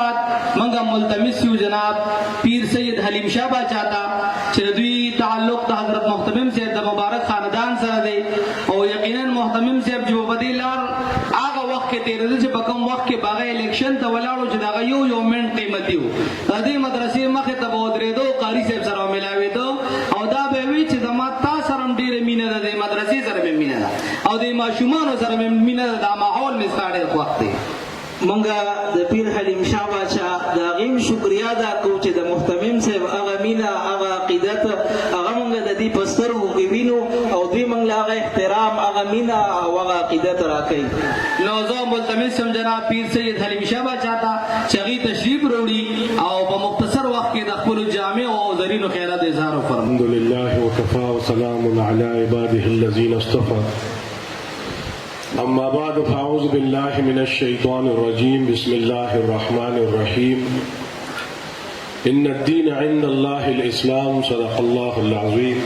بعد منګه ملتمس یو جناب پیر سید حلیم شاه باچا تا چې دوی تعلق د حضرت محتمم صاحب د مبارک خاندان سره دی او یقینا محتمم صاحب جو بدیلار هغه وخت کې تیر دي چې په کوم وخت کې باغ الیکشن ته ولاړو چې دا یو من قیمتي وو د دې مدرسې مخه ته ودرېدو قاری صاحب سره ملاوي دو او دا به وی چې د ماتا سره ډیره مینه ده د مدرسې سره مینه ده او د ماشومان سره مینه ده د ماحول مستاړ وخت دی منګه د پیر حلیم شاه باچا د غیم شکریا دا کو چې د محتمم صاحب هغه مینا هغه عقیدت هغه منګه د دې پسترو کې وینو او دوی منګه هغه احترام هغه مینا او هغه عقیدت راکړي نو زه ملتمس سم جناب پیر سید حلیم شاه باچا ته چغی تشریف وروړي او په مختصر وخت کې د خپل جامع او زرینو خیرات اظهار وکړم. الحمدلله وکفا وسلام علی عباده الذین اصطفى. أما بعد فأعوذ بالله من الشيطان الرجيم. بسم الله الرحمن الرحيم. إن الدين عند الله الإسلام. صدق الله العظيم.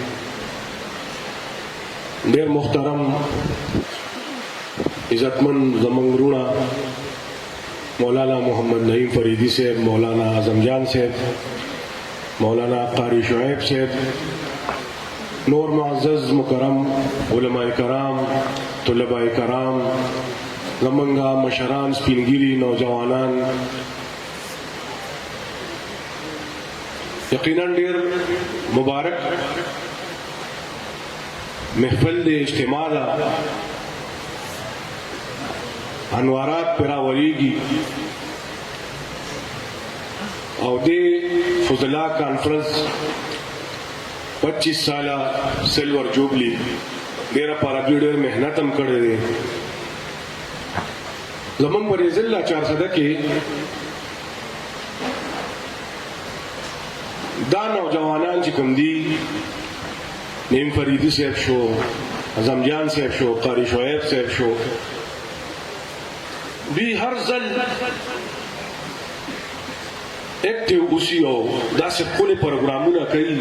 ډېر محترم عزتمن زموږ وروڼه مولانا محمد نعیم فریدی صاحب، مولانا اعظم جان صاحب، مولانا قاری شعیب صاحب، نور معزز مکرم علماء کرام، طلباء کرام، زمنگا مشران، سپینگیری، نوجوانان، یقیناً ډیر مبارک محفل د اجتماع دا انوارات پیرا وریگی او د فضلا کانفرنس 25 سالہ سلور جوبلی ډیره پارا ډیر مهنت هم کړی دی. زمونږ په ضلع 400 کې دا نوجوانان چې کوم دي، نعیم فریدی صاحب شو، اعظم جان صاحب شو، قاری شعیب صاحب شو، دوی هر ځل ایکټیو اوسي او داسې خپل پروګرامونه کوي.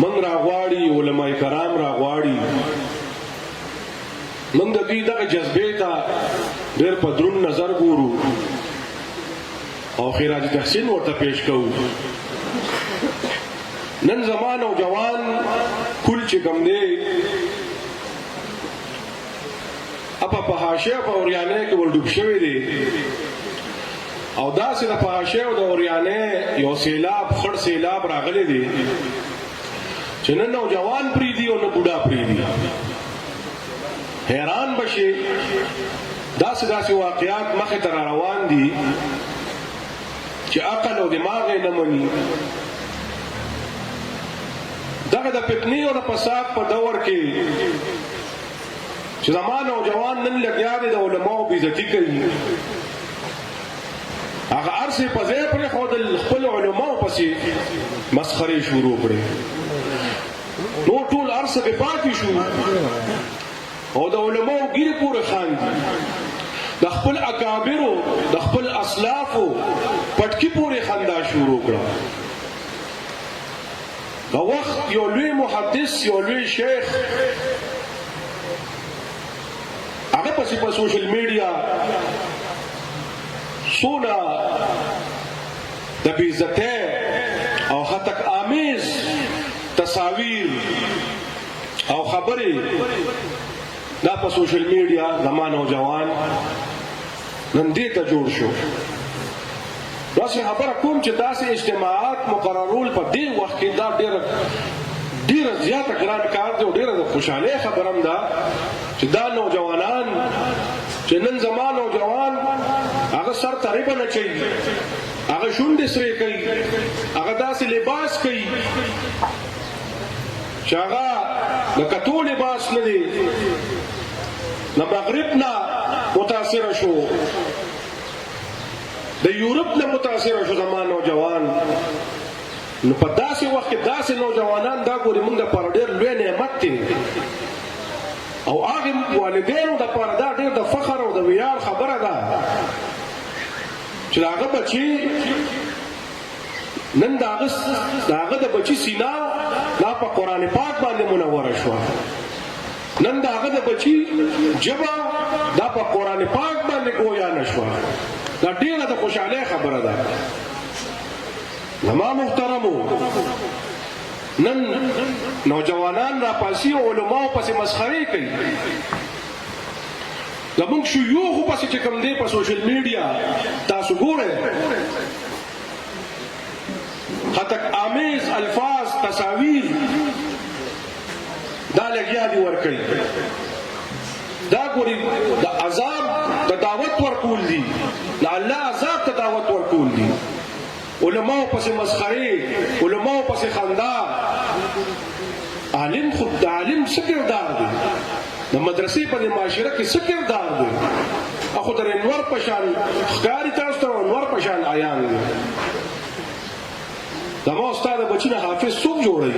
من راغواړي علماء کرام راغواړي من د دې دغه جذبې ته ډېر په دروند نظر ګورو او خراج تحسین ورته پیش کوو. نن زمان او جوان کل چې کوم دی اپا په حاشیه په اوریانه کې ورډوب شوی دی او داسې د په حاشیه او د اوریانه یو سیلاب خړ سیلاب راغلی دی چې نه نوجوان پریدي او نه بوډا پریدي. حیران بشي داسې واقعات مخې ته روان دي چې عقل او دماغ یې نه مني. دغه د فتنې او د فساد په دور کې چې زمان او جوان نن لګیا دي د علماو بېعزتي کوي، هغه ارسې په ځای پرېښودل، خپل علماو پسې مسخرې شروع کړې. نو ټول ارسه به پاتې شو او د علماو ګیرې پورې خاندي، د خپل اکابرو د خپل اسلافو پټکي پورې خندا شروع کړه. د وخت یو لوی محدث، یو لوی شیخ، هغه پسې په سوشل میډیا څونه د بېعزتۍ او خطک آمیز تصاویر او خبرې دا په سوشل میډیا زمان او جوان نن دې ته جوړ شو. داسې خبره کوم چې داسې اجتماعات مقررول په دې وخت کې دا ډېره زیاته ګران کار دی او ډېره د خوشحالۍ خبره هم ده چې دا نوجوانان چې نن زمان او جوان هغه سر ته ریبن اچوي، هغه شونډې سرې کوي، هغه داسې لباس کوي چې هغه د کتو لباس نه دی، د مغرب نه متاثره شو، د یورپ نه متاثره شو زمان نوجوان. نو په داسې وخت کې داسې نوجوانان دا ګوري موږ دپاره ډېر لوی نعمت دی او هغې والدینو دپاره دا ډېر د فخر او د ویاړ خبره ده چې د هغه بچي نن د هغه د بچي سینه دا په قرآن پاک باندې منوره شوه، نن د هغه د بچي ژبه دا په قرآن پاک باندې ګویا نه شوه. دا ډیره د خوشحالۍ خبره ده. زما محترمو، نن نوجوانان را پاسي او علماو پسې مسخرې کوي. زمونږ شيوخو پسې چې کوم دی په سوشل میډیا تاسو ګورئ، خطک آمیز الفاظ تصاویر دا لګیا دي ورکوي. دا ګوري د عذاب د دعوت ورکول دي، د الله عذاب ته دعوت ورکول دي. علماو پسې مسخرې، علماو پسې خندا. عالم خود د عالم څه کردار دی؟ د مدرسې په معاشره کې څه کردار دی؟ اخو در انور پشان ښکاري تاسو ته، انور پشان عیان دی. زما استاد بچی نه حافظ څوک جوړوي؟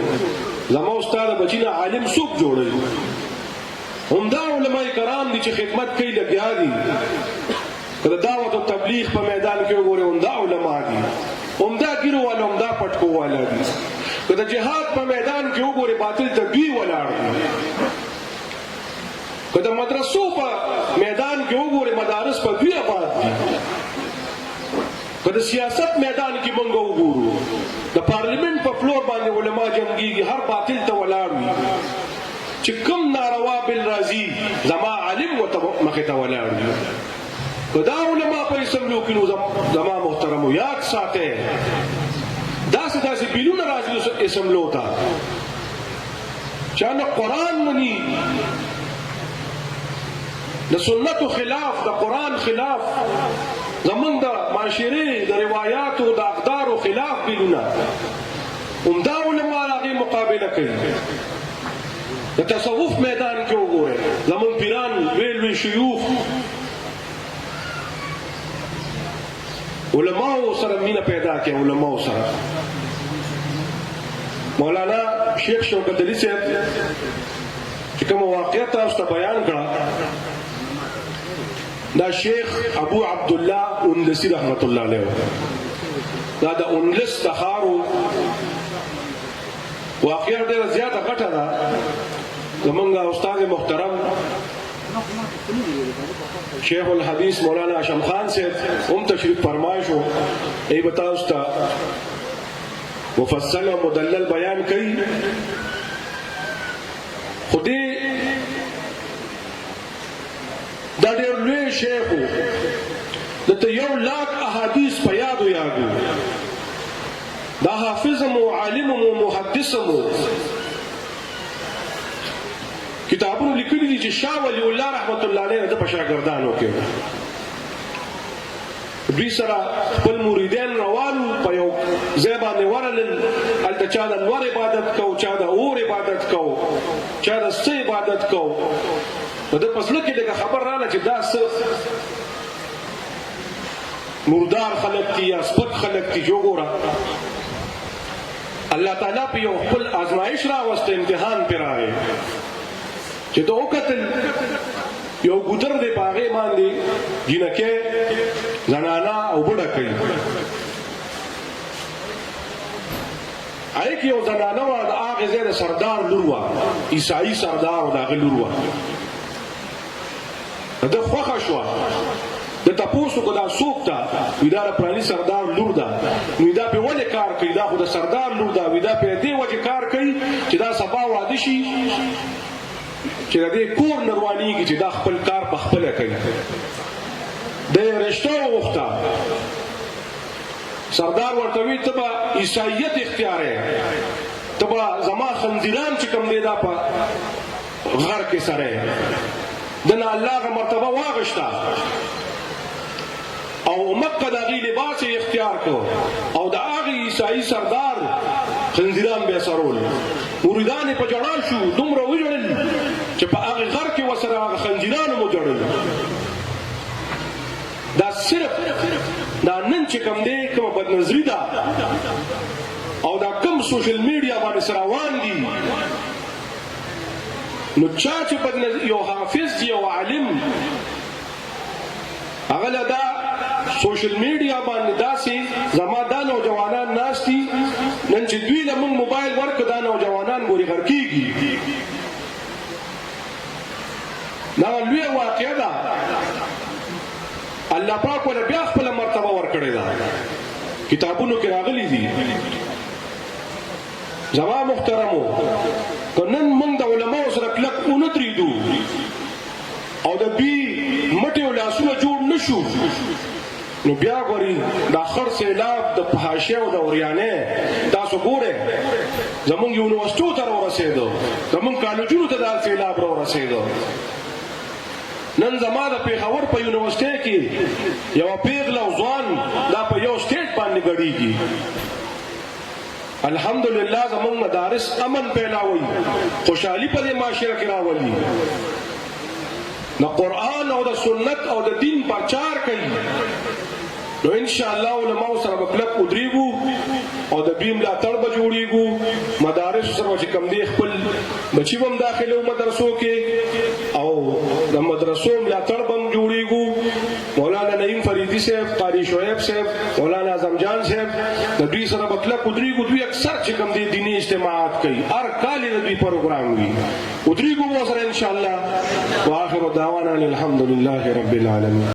زما استاد بچی نه عالم څوک جوړوي؟ همدا علماء کرام دي چې خدمت کوي، لګیا دي. که د دعوت او تبلیغ په میدان کې وګورئ، همدا علما دي، همدا ګیرو والا، همدا پټکو والا دي. که د جهاد په میدان کې وګورئ، باطل ته دوی ولاړ دي. که د مدرسو په میدان کې وګورئ، مدارس په دوی آباد دي. که د سیاست میدان کې مونږ وګورو، د پارلیمنت په فلور باندې علما جنګيږي، هر باطل ته ولاړ وي. چې کوم ناروا بل راځي، زما عالم ورته مخې ته ولاړ وي. که دا علما په اسمبلیو کې نو زما محترمو یاد ساتئ، داسې داسې بیلونه راځي اسمبلیو ته چې نه قرآن مني، د سنتو خلاف، د قرآن خلاف، زمونږ د معاشرې د روایاتو د اقدارو خلاف بیلونه. همدا علما هغې مقابله کوي. د تصوف میدان کې وګورئ، زمونږ پیران لوی لوی شیوخ علماو سره مینه پیدا کړي. علماو سره مولانا شیخ شوکت علي صاحب چې کوم واقعیت تاسو ته بیان کړه، دا شیخ ابو عبدالله اندلسي رحمت الله علیه، دا د اندلس د ښارو واقعیت ډېره زیاته غټه ده. زمونږ استاد محترم شیخ الحدیث مولانا هاشم خان صاحب هم تشریف فرمایش و ای به تاسو ته مفصل او مدلل بیان کوي. خو دې دا ډېر لوی شیخ و، دته 1,00,000 احادیث په یادو یادو. دا حافظم و عالم و محدثم و کتابونو لیکلي دي چې شاه ولی الله رحمت الله علیه د په شاګردانو کې دوی سره خپل مریدان روانو په یو ځای باندې ورغلل. هلته چا د لمر عبادت کو، چا د اور عبادت کو، چا د څه عبادت کو. نو د په زړه کې لږه خبر راغله چې دا څه مردار خلک دي یا سپک خلک دي. جو ګوره الله تعالی په یو خپل آزمایش راوسته، امتحان پې راغی چې ته وکتل یو ګودر دی په هغې باندې جینکۍ زنانه او بوډه کوي. هغې کې یو زنانه وه، د هغې ځای د سردار لور وه، عیسایي سردار و، د هغې لور وه. د ده خوښه شوه، د تپوس وکړه دا څوک ده؟ وي دا د پلاني سردار لور ده. نو دا پې ولې کار کوي؟ دا خو د سردار لور ده. وي دا پې دې وجې کار کوي چې دا سبا واده شي، چې د دې کور نه روانېږي چې دا خپل کار په خپله کوي. د رشته وغوښته، سردار ورته وي ته به عیسایت اختیاروې، ته به زما خنزیران چې کوم دی دا په غر کې سره یې. د نه الله هغه مرتبه واغشته او مکه د هغې لباس یې اختیار کړ او د هغې عیسایي سردار خنزیران به یې سرول. مریدان یې په جړا شو، دومره وژړل چې په هغې غر کې ورسره هغه خنزیرانو مو جړل. دا صرف دا نن چې کوم دی کومه بدنظري ده او دا کوم سوشل میډیا باندې سره روان دي، نو چا چې یو حافظ دی، یو عالم، هغه له دا سوشل میډیا باندې داسې زما دا نوجوانان ناست دي، نن چې دوی له موږ موبایل ورکړه دا نوجوانان ګورې غر کېږي. دا لویه واقعه ده. الله پاک ول بیا خپل مرتبه ورکړی دا کتابونو کې راغلي دي زما محترمو کنن موږ د علماء سره کلک ونتریدو او د بي مټي ولاسونه جوړ نشو نو بیا غوري د اخر سیلاب د پهاشه او د اوریانه تاسو ګوره زمونږ یونیورسيټو ته ورسېدو زمونږ کالجونو ته د سیلاب ورسېدو نن زما د پیښور په یونیورسيټي کې یو پیغله ځوان دا په یو سټیټ باندې غړيږي الحمدلله زمونږ مدارس امن پیلاوي خوشحالي په دې معاشره کې راولي د قرآن او د سنت او د دین پرچار کوي نو ان شاء الله علماء سره بکلک ودرېګو او د بیم لا تړ به جوړېګو مدارس سره چې کم دی خپل بچي هم داخله مدرسو کې او د مدرسو لا تړ بم جوړېګو مولانا نعیم فریدی صاحب قاری شعیب صاحب مولانا اعظم جان صاحب د دوی سره بکلک ودرېګو دوی اکثر چې کم دی دینی اجتماعات کوي هر کال د دوی پروګرام وي ودرېګو سره ان شاء الله واخر دعوانا الحمد لله رب العالمين